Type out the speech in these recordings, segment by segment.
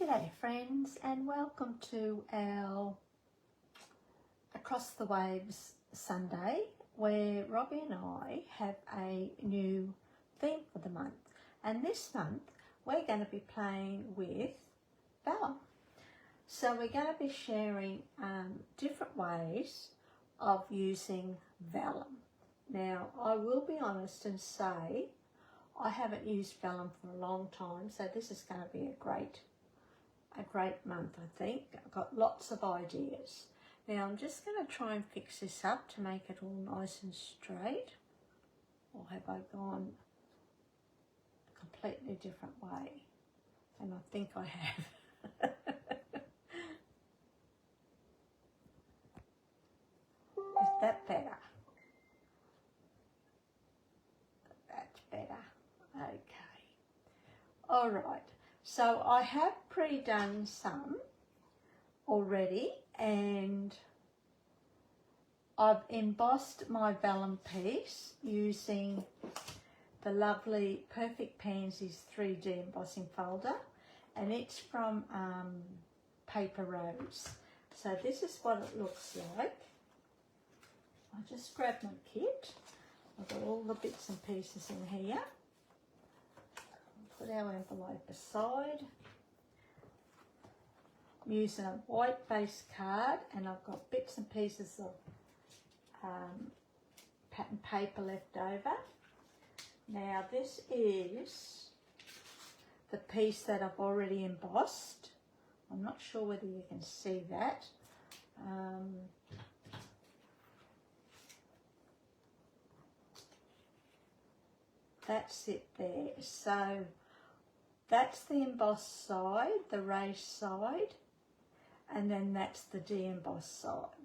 G'day friends, and welcome to our Across the Waves Sunday, where Robbie and I have a new theme for the month. And this month we're going to be playing with Vellum. So we're going to be sharing different ways of using Vellum. Now I will be honest and say I haven't used Vellum for a long time, so this is going to be a great month, I think. I've got lots of ideas. Now I'm just going to try and fix this up to make it all nice and straight. Or have I gone a completely different way? And I think I have. Is that better? That's better. Okay. All right. So I have pre-done some already, and I've embossed my vellum piece using the lovely Perfect Pansies 3D embossing folder, and it's from Paper Rose. So this is what it looks like. I just grabbed my kit. I've got all the bits and pieces in here. Put our envelope aside. I'm using a white base card, and I've got bits and pieces of pattern paper left over. Now this is the piece that I've already embossed. I'm not sure whether you can see that. That's it there. So that's the embossed side, the raised side, and then that's the de-embossed side.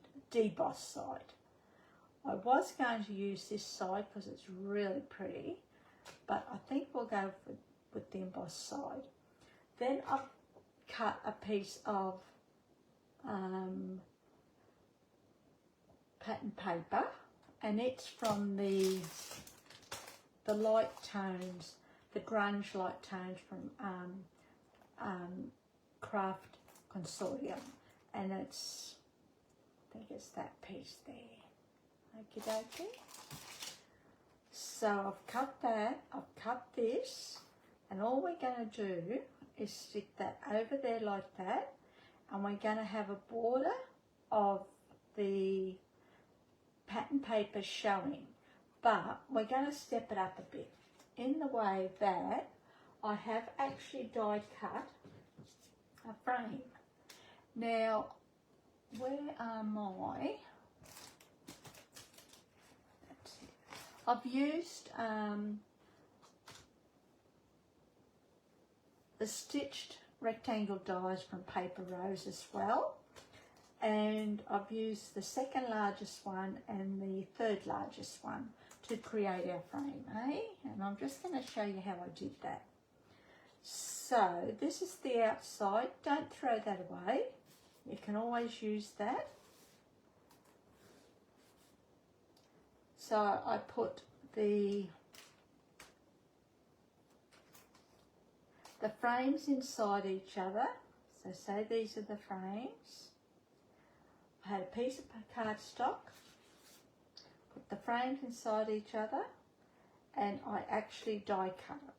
I was going to use this side because it's really pretty, but I think we'll go with the embossed side. Then I've cut a piece of pattern paper, and it's from the light tones, the grunge light tones from Craft Consortium, and it's, I think it's that piece there. Okie dokie. So I've cut that, I've cut this, and all we're going to do is stick that over there like that, and we're going to have a border of the pattern paper showing. But we're going to step it up a bit in the way that I have actually die cut a frame. Now, where are my... That's it. I've used the stitched rectangle dies from Paper Rose as well. And I've used the second largest one and the third largest one to create our frame, And I'm just going to show you how I did that. So this is the outside. Don't throw that away. You can always use that. So I put the frames inside each other. So say these are the frames. I had a piece of cardstock, put the frames inside each other, and I actually die cut it.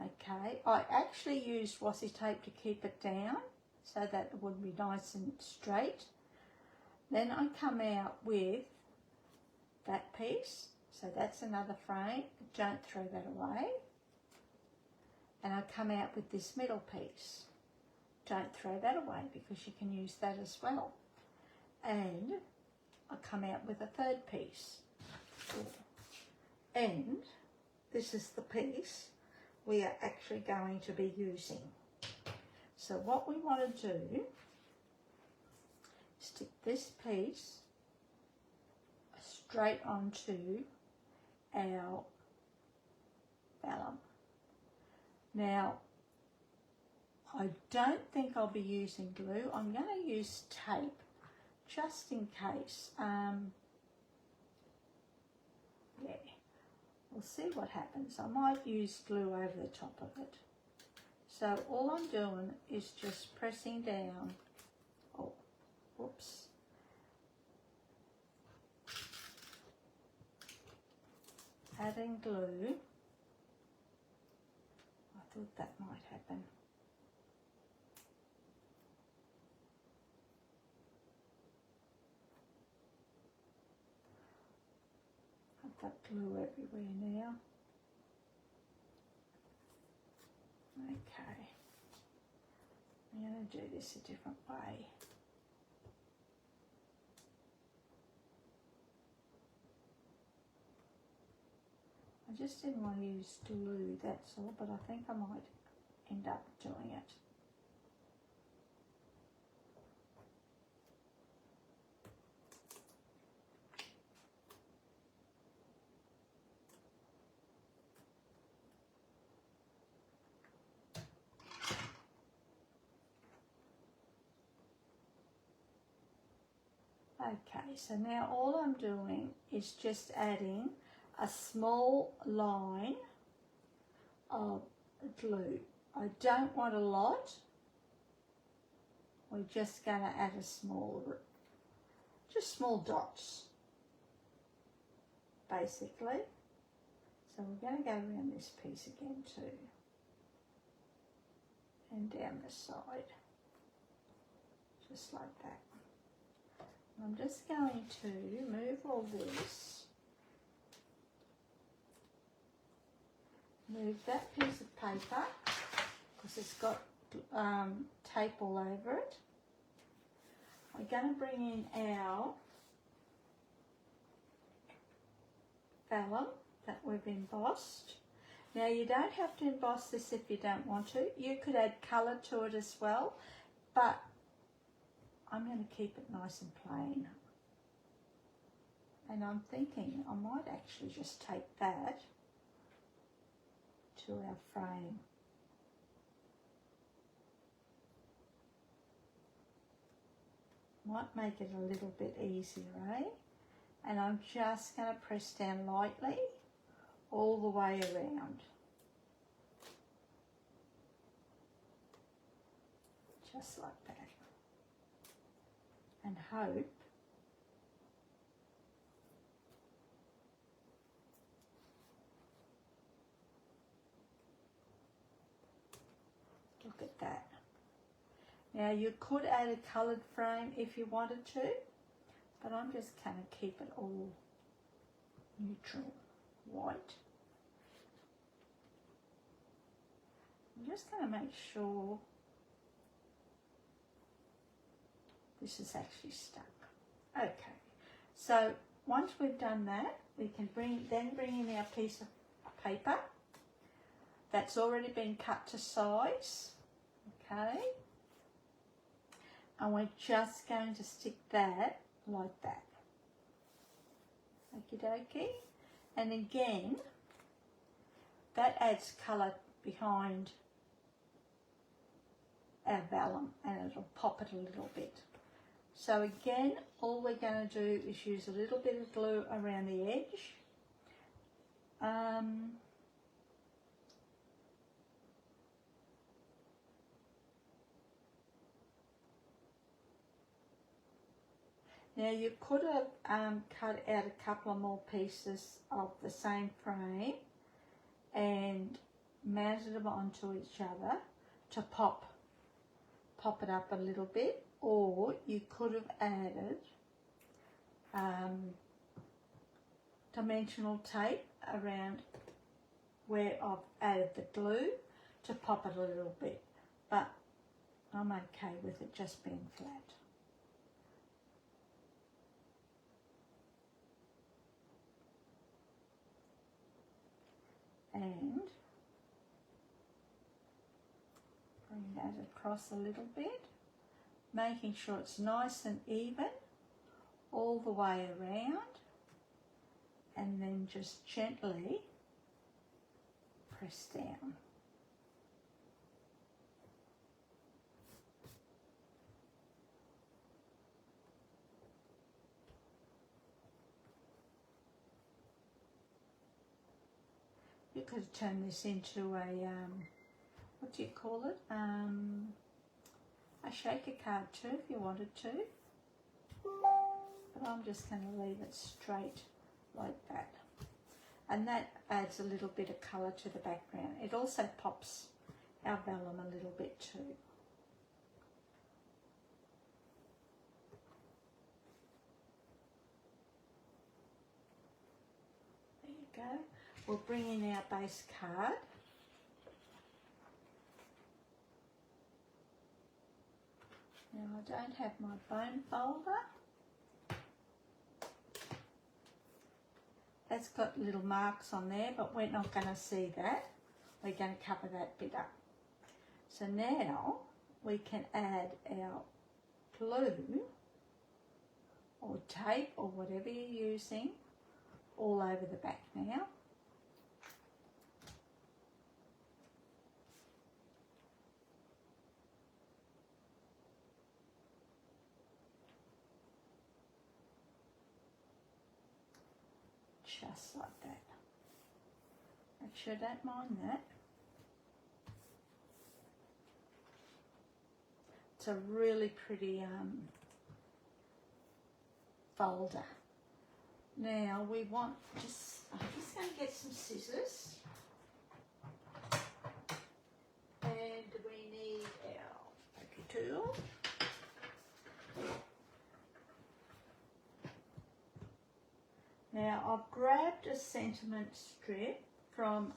Okay, I actually used washi tape to keep it down so that it would be nice and straight. Then I come out with that piece, so that's another frame, don't throw that away. And I come out with this middle piece, don't throw that away because you can use that as well. And I come out with a third piece. And this is the piece we are actually going to be using. So what we want to do is stick this piece straight onto our vellum. Now, I don't think I'll be using glue. I'm going to use tape, just in case. Yeah, we'll see what happens. I might use glue over the top of it. So all I'm doing is just pressing down. Oh, whoops. Adding glue. I thought that might happen. I've got glue everywhere now. Okay. I'm going to do this a different way. I just didn't want to use glue, that's all, but I think I might end up doing it. Okay, so now all I'm doing is just adding a small line of glue. I don't want a lot. We're just going to add a just small dots, basically. So we're going to go around this piece again too, and down the side, just like that. I'm just going to move all this, move that piece of paper because it's got tape all over it. We're going to bring in our vellum that we've embossed. Now you don't have to emboss this if you don't want to. You could add colour to it as well, but I'm going to keep it nice and plain. And I'm thinking I might actually just take that to our frame. Might make it a little bit easier, eh? And I'm just going to press down lightly all the way around. Just like that. And hope look at that. Now you could add a coloured frame if you wanted to, but I'm just going to keep it all neutral white. I'm just going to make sure this is actually stuck. Okay, so once we've done that, we can bring in our piece of paper that's already been cut to size, okay? And we're just going to stick that like that. Okie dokie. And again, that adds colour behind our vellum and it'll pop it a little bit. So again, all we're going to do is use a little bit of glue around the edge. Now you could have cut out a couple of more pieces of the same frame and mounted them onto each other to pop it up a little bit, or you could have added dimensional tape around where I've added the glue to pop it a little bit, but I'm okay with it just being flat. And bring that across a little bit, making sure it's nice and even all the way around, and then just gently press down. You could turn this into a, what do you call it? A shaker card too, if you wanted to. But I'm just going to leave it straight like that. And that adds a little bit of colour to the background. It also pops our vellum a little bit too. There you go. We'll bring in our base card. Now I don't have my bone folder. That's got little marks on there, but we're not going to see that. We're going to cover that bit up. So now we can add our glue or tape or whatever you're using all over the back now. Just like that. Actually, I don't mind that. It's a really pretty folder. Now we want I'm just going to get some scissors. And we need our poker tool. Now I've grabbed a sentiment strip from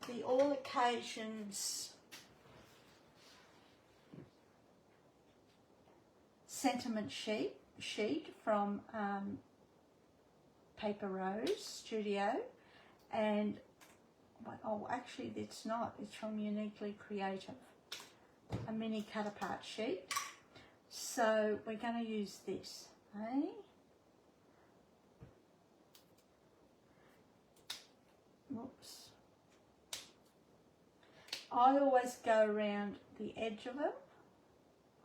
the All Occasions sentiment sheet from Paper Rose Studio, and oh, actually it's not. It's from Uniquely Creative, a mini cut apart sheet. So we're going to use this, eh? Whoops. I always go around the edge of it,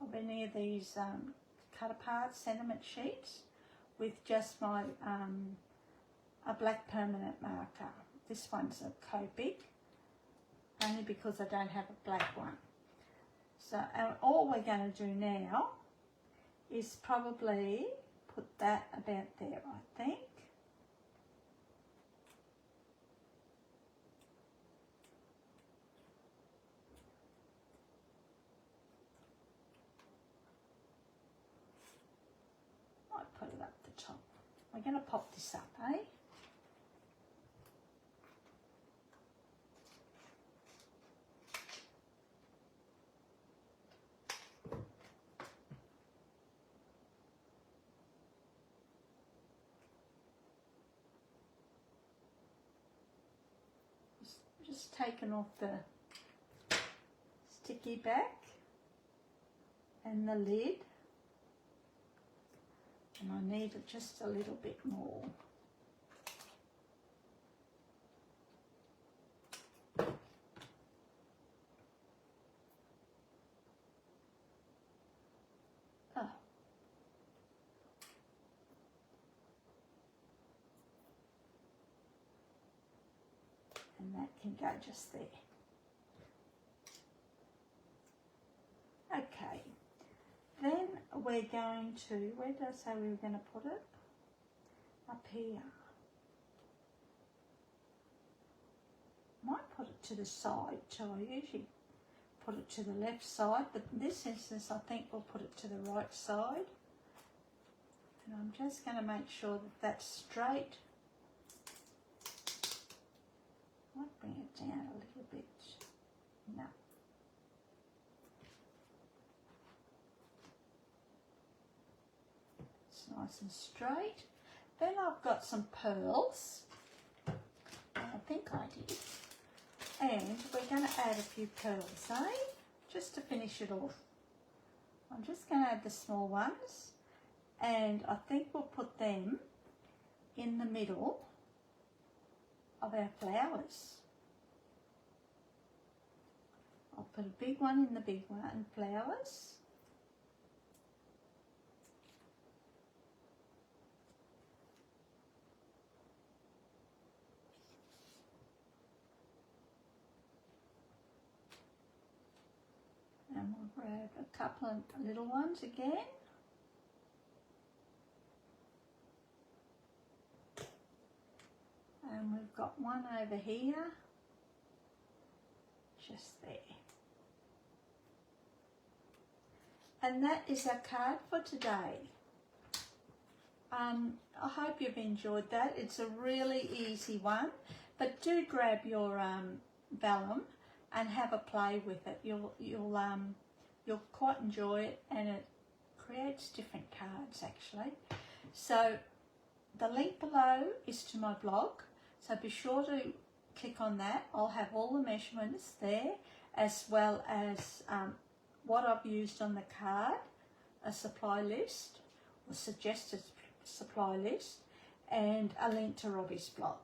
of any of these cut apart sentiment sheets, with just my a black permanent marker. This one's a Copic, only because I don't have a black one. So all we're going to do now is probably put that about there, I think. Might put it up the top. We're going to pop this up, eh? Just taken off the sticky back and the lid, and I need it just a little bit more. Oh. And that can go just there. Okay, then we're going to, where did I say we were going to put it? Up here. Might put it to the side too. I usually put it to the left side, but in this instance I think we'll put it to the right side. And I'm just going to make sure that that's straight. Might bring it down a little bit. No. It's nice and straight. Then I've got some pearls. I think I did. And we're going to add a few pearls, eh? Just to finish it off. I'm just going to add the small ones. And I think we'll put them in the middle of our flowers. I'll put a big one in the big one and flowers. we'll grab a couple of little ones again. And we've got one over here, just there. And that is our card for today. I hope you've enjoyed that. It's a really easy one, but do grab your vellum and have a play with it. You'll quite enjoy it, and it creates different cards actually. So the link below is to my blog, so be sure to click on that. I'll have all the measurements there, as well as what I've used on the card, a supply list, a suggested supply list, and a link to Robbie's blog.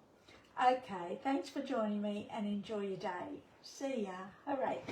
Okay, thanks for joining me and enjoy your day. See ya. All right.